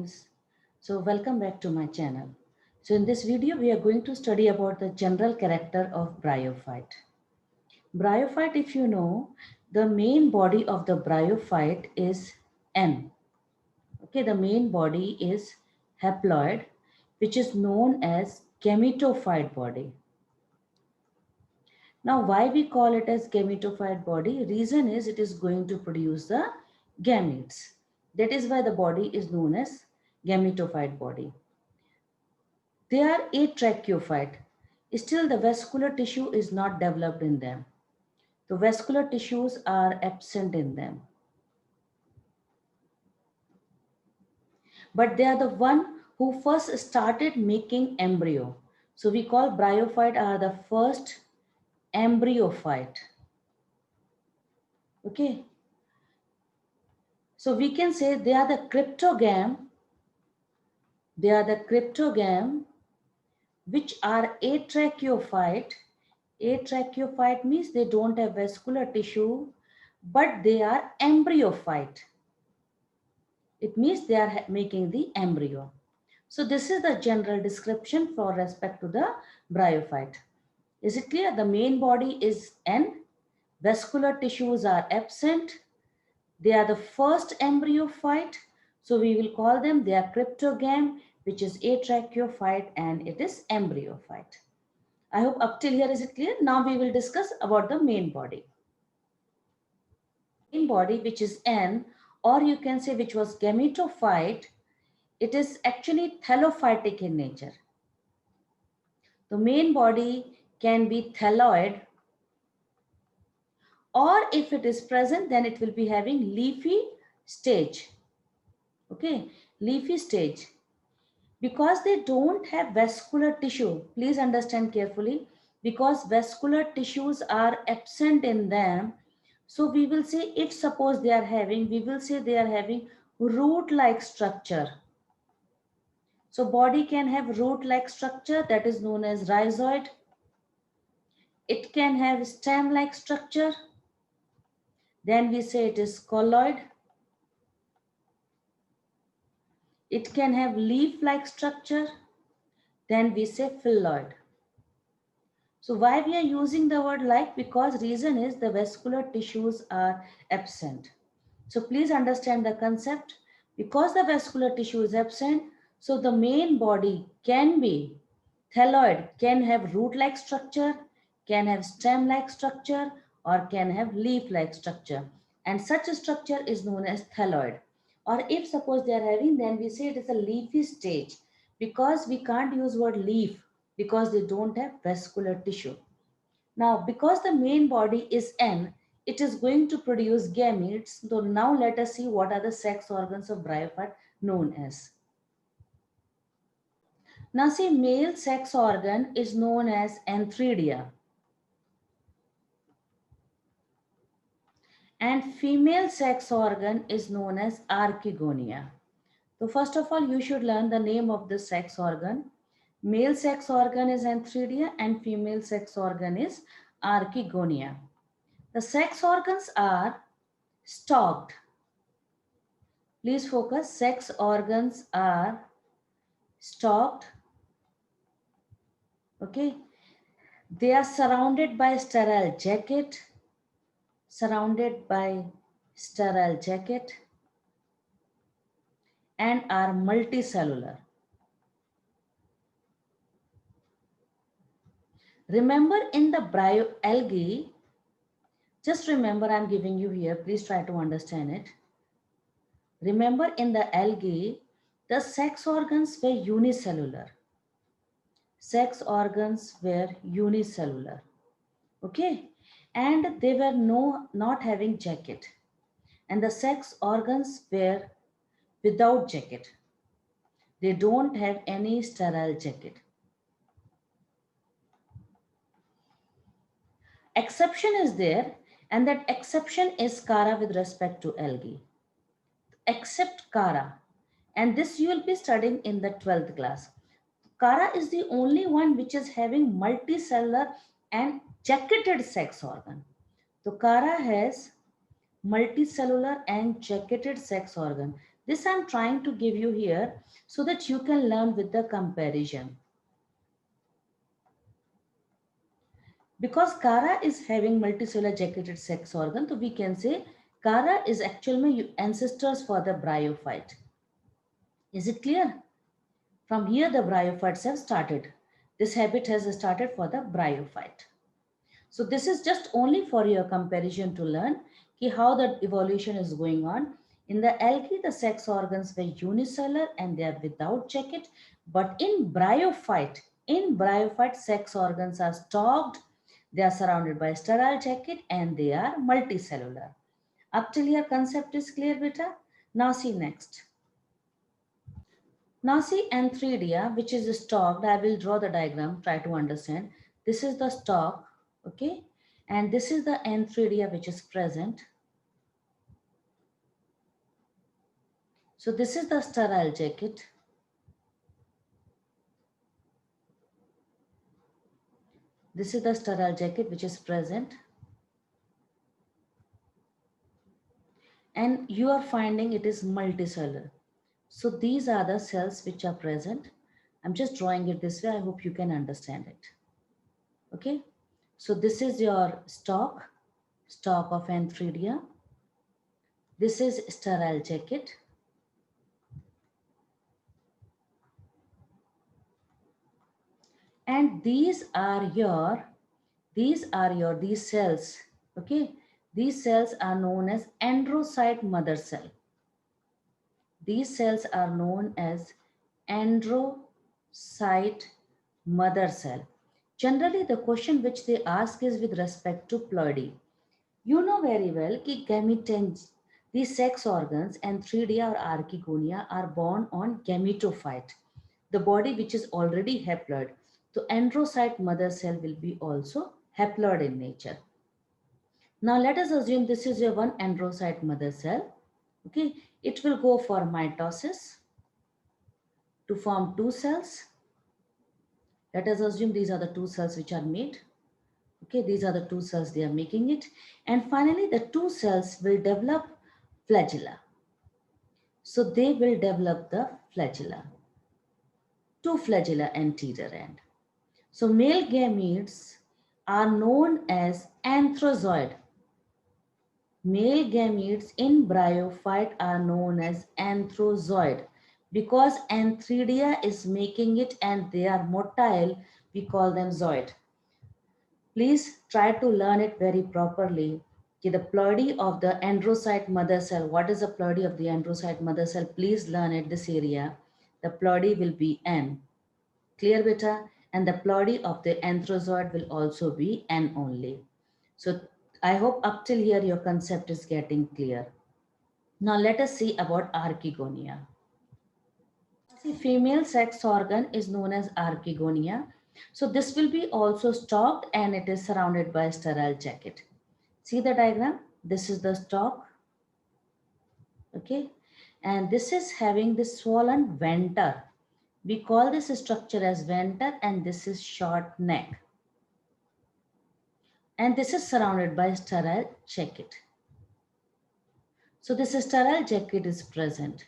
friends. So welcome back to my channel. So in this video we are going to study about the general character of bryophyte. Bryophyte, if you know, the main body of the bryophyte is N. Okay, the main body is haploid, which is known as gametophyte body. Now why we call it as gametophyte body? Reason is it is going to produce the gametes. That is why the body is known as gametophyte body. They are atracheophyte. Still the vascular tissue is not developed in them. The vascular tissues are absent in them. But they are the one who first started making embryo. So we call bryophyte are the first embryophyte. Okay. So we can say they are the cryptogam. They are the cryptogam which are atracheophyte. Atracheophyte means they don't have vascular tissue, but they are embryophyte. It means they are making the embryo. So this is the general description for respect to the bryophyte. Is it clear? The main body is N. Vascular tissues are absent. They are the first embryophyte. So we will call them, they are cryptogam, which is atracheophyte, and it is embryophyte. I hope up till here is it clear. Now we will discuss about the main body. Main body, which is N, or you can say which was gametophyte, it is actually thallophytic in nature. The main body can be thalloid, or if it is present, then it will be having leafy stage. Okay, leafy stage. Because they don't have vascular tissue, please understand carefully, because vascular tissues are absent in them. So we will say, if suppose they are having, we will say they are having root-like structure. So body can have root-like structure, that is known as rhizoid. It can have stem-like structure. Then we say it is colloid. It can have leaf-like structure. Then we say phylloid. So why we are using the word like? Because reason is the vascular tissues are absent. So please understand the concept. Because the vascular tissue is absent, so the main body can be thalloid, can have root-like structure, can have stem-like structure, or can have leaf-like structure. And such a structure is known as thalloid. Or if suppose they are having, then we say it is a leafy stage, because we can't use word leaf because they don't have vascular tissue. Now, because the main body is N, it is going to produce gametes. So now let us see what are the sex organs of bryophyte known as. Now see, male sex organ is known as antheridia, and female sex organ is known as archegonia. So first of all, you should learn the name of the sex organ. Male sex organ is antheridia and female sex organ is archegonia. The sex organs are stalked. Please focus. Sex organs are stalked. Okay. They are surrounded by sterile jacket. Surrounded by sterile jacket and are multicellular. Remember in the bryoalgae, just remember I'm giving you here, please try to understand it. Remember in the algae, the sex organs were unicellular. Sex organs were unicellular. Okay. And they were not having jacket. And the sex organs were without jacket. They don't have any sterile jacket. Exception is there, and that exception is Cara with respect to algae. Except Cara, and this you will be studying in the 12th class. Cara is the only one which is having multicellular and jacketed sex organ. So Cara has multicellular and jacketed sex organ. This I'm trying to give you here so that you can learn with the comparison. Because Kara is having multicellular jacketed sex organ, so we can say Kara is actually ancestors for the bryophyte. Is it clear? From here the bryophytes have started. This habit has started for the bryophyte. So this is just only for your comparison to learn how the evolution is going on. In the algae, the sex organs were unicellular and they are without jacket. But in bryophyte, sex organs are stalked. They are surrounded by sterile jacket and they are multicellular. Up till here concept is clear, beta? Now see next. Now see Antheridia, which is stalked. I will draw the diagram, try to understand. This is the stalk, okay? And this is the Antheridia which is present. So this is the sterile jacket. This is the sterile jacket which is present. And you are finding it is multicellular. So these are the cells which are present. I'm just drawing it this way. I hope you can understand it. Okay. So this is your stalk of Antheridia. This is sterile jacket. And these cells, okay? These cells are known as androcyte mother cell. These cells are known as androcyte mother cell. Generally, the question which they ask is with respect to ploidy. You know very well that gametens, these sex organs, Antheridia or Archegonia are born on gametophyte, the body which is already haploid. So androcyte mother cell will be also haploid in nature. Now let us assume this is your one androcyte mother cell. Okay, it will go for mitosis to form two cells. Let us assume these are the two cells which are made. Okay, these are the two cells they are making it. And finally, the two cells will develop flagella. So they will develop the flagella, two flagella anterior end. So male gametes are known as anthrozoid. Male gametes in bryophyte are known as anthrozoid. Because Antheridia is making it and they are motile, we call them zoid. Please try to learn it very properly. The ploidy of the androcyte mother cell. What is the ploidy of the androcyte mother cell? Please learn it this area. The ploidy will be N. Clear, beta? And the ploidy of the anthrozoid will also be N only. So I hope up till here your concept is getting clear. Now let us see about archegonia. See, female sex organ is known as archegonia. So this will be also stalked and it is surrounded by a sterile jacket. See the diagram? This is the stalk. Okay. And this is having this swollen venter. We call this structure as venter and this is short neck. And this is surrounded by sterile jacket. So this sterile jacket is present.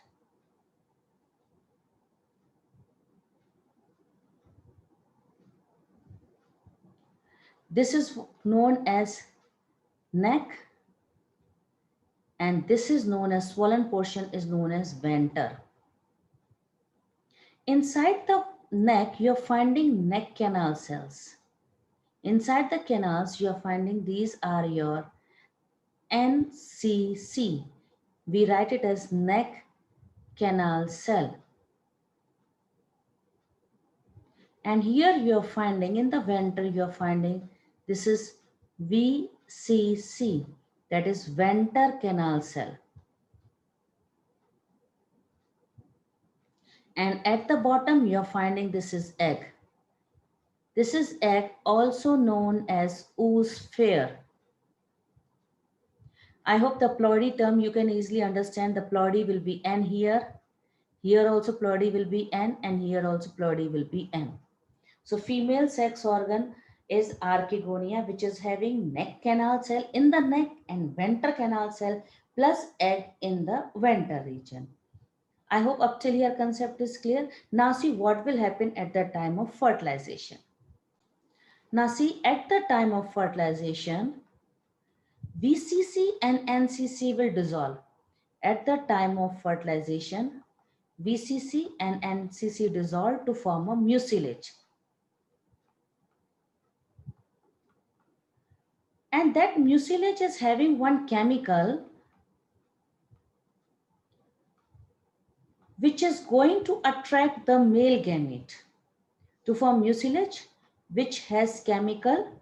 This is known as neck and this is known as swollen portion is known as venter. Inside the neck, you're finding neck canal cells. Inside the canals, you're finding these are your NCC. We write it as neck canal cell. And here you're finding in the venter, you're finding this is VCC, that is venter canal cell. And at the bottom, you're finding this is egg. This is egg, also known as oosphere. I hope the ploidy term you can easily understand. The ploidy will be N here. Here also ploidy will be N and here also ploidy will be N. So female sex organ is archegonia, which is having neck canal cell in the neck and venter canal cell plus egg in the venter region. I hope up till here concept is clear. Now see what will happen at the time of fertilization. Now see, at the time of fertilization, VCC and NCC will dissolve. At the time of fertilization, VCC and NCC dissolve to form a mucilage. And that mucilage is having one chemical which is going to attract the male gamete to form mucilage, which has chemical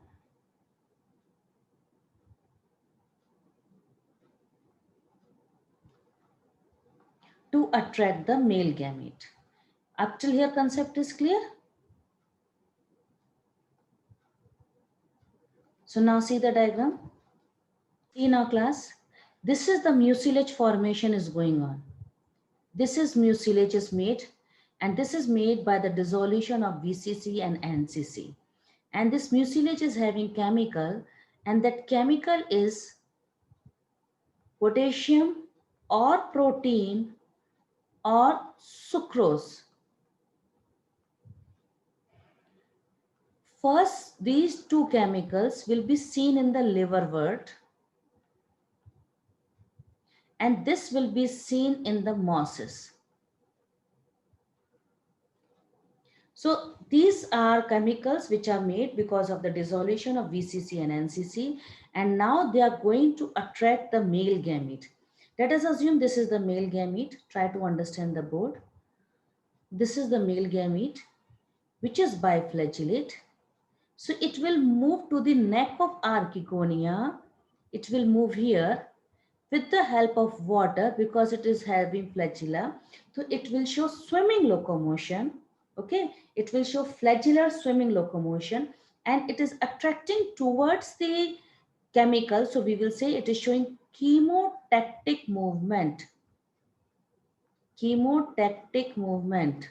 to attract the male gamete. Up till here concept is clear? So now see the diagram. In our class, this is the mucilage formation is going on. This is mucilage is made, and this is made by the dissolution of VCC and NCC. And this mucilage is having chemical, and that chemical is potassium or protein or sucrose. First, these two chemicals will be seen in the liverwort, and this will be seen in the mosses. So these are chemicals which are made because of the dissolution of VCC and NCC, and now they are going to attract the male gamete. Let us assume this is the male gamete. Try to understand the board. This is the male gamete, which is biflagellate. So it will move to the neck of archegonia. It will move here with the help of water because it is having flagella. So it will show swimming locomotion. Okay, it will show flagellar swimming locomotion, and it is attracting towards the chemical. So we will say it is showing chemotactic movement. Chemotactic movement.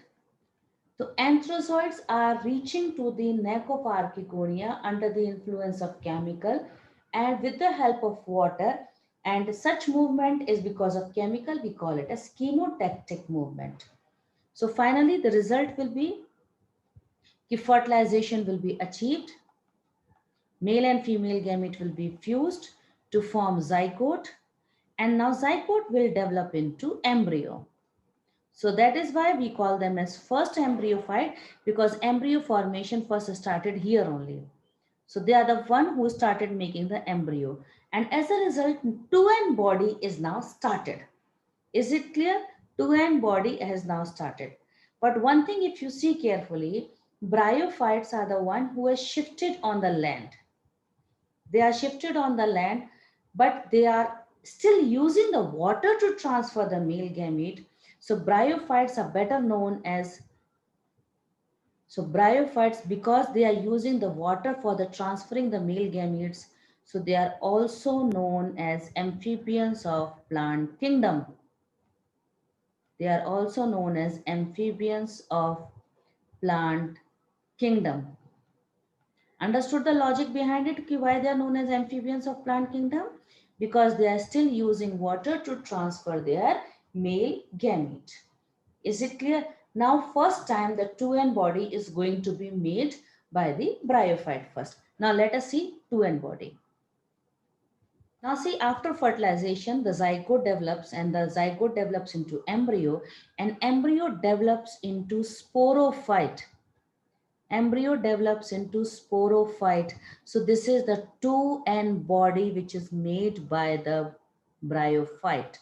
So anthrazoids are reaching to the neck of archegonia under the influence of chemical and with the help of water, and such movement is because of chemical. We call it as chemotactic movement. So finally the result will be fertilization will be achieved. Male and female gamete will be fused to form zygote, and now zygote will develop into embryo. So that is why we call them as first embryophyte, because embryo formation first started here only. So they are the one who started making the embryo. And as a result, 2N body is now started. Is it clear? 2N body has now started. But one thing, if you see carefully, bryophytes are the one who has shifted on the land. They are shifted on the land, but they are still using the water to transfer the male gamete. So bryophytes are better known as, bryophytes, because they are using the water for the transferring the male gametes. So they are also known as amphibians of plant kingdom. They are also known as amphibians of plant kingdom. Understood the logic behind it? Why they are known as amphibians of plant kingdom? Because they are still using water to transfer their male gamete. Is it clear? Now first time the 2N body is going to be made by the bryophyte first. Now let us see 2N body. Now see, after fertilization, the zygote develops, and the zygote develops into embryo, and embryo develops into sporophyte. Embryo develops into sporophyte. So this is the 2N body which is made by the bryophyte.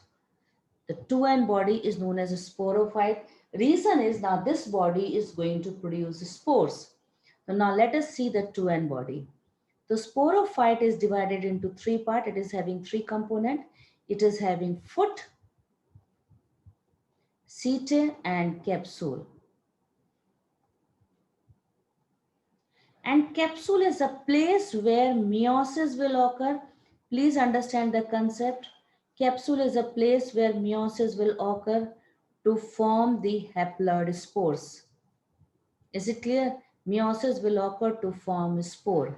The 2N body is known as a sporophyte. Reason is now this body is going to produce spores. So now let us see the 2N body. The sporophyte is divided into three parts. It is having three components. It is having foot, setae, and capsule. And capsule is a place where meiosis will occur. Please understand the concept. Capsule is a place where meiosis will occur to form the haploid spores. Is it clear? Meiosis will occur to form spore.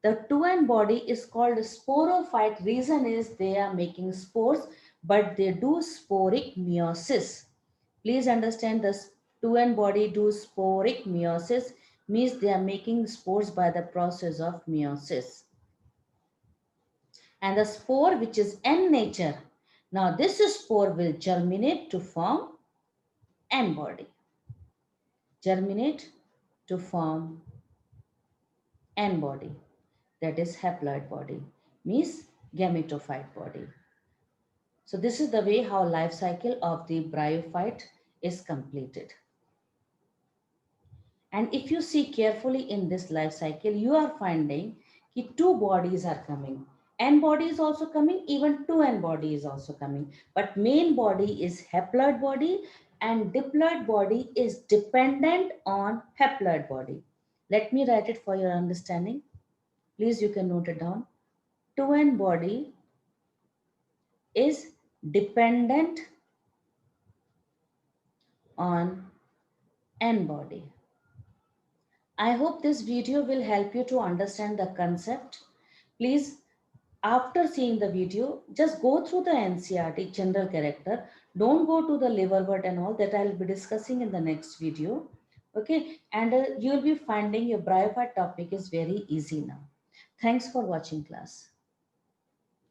The 2N body is called sporophyte. Reason is they are making spores, but they do sporic meiosis. Please understand this 2N body do sporic meiosis means they are making spores by the process of meiosis. And the spore which is N nature. Now this spore will germinate to form N body. Germinate to form N body. That is haploid body. Means gametophyte body. So this is the way how life cycle of the bryophyte is completed. And if you see carefully in this life cycle, you are finding that two bodies are coming. N body is also coming, even 2N body is also coming. But main body is haploid body and diploid body is dependent on haploid body. Let me write it for your understanding. Please, you can note it down. 2N body is dependent on N body. I hope this video will help you to understand the concept. Please, after seeing the video, just go through the NCERT general character. Don't go to the liverwort and all that I'll be discussing in the next video. Okay, and you'll be finding your bryophyte topic is very easy now. Thanks for watching class.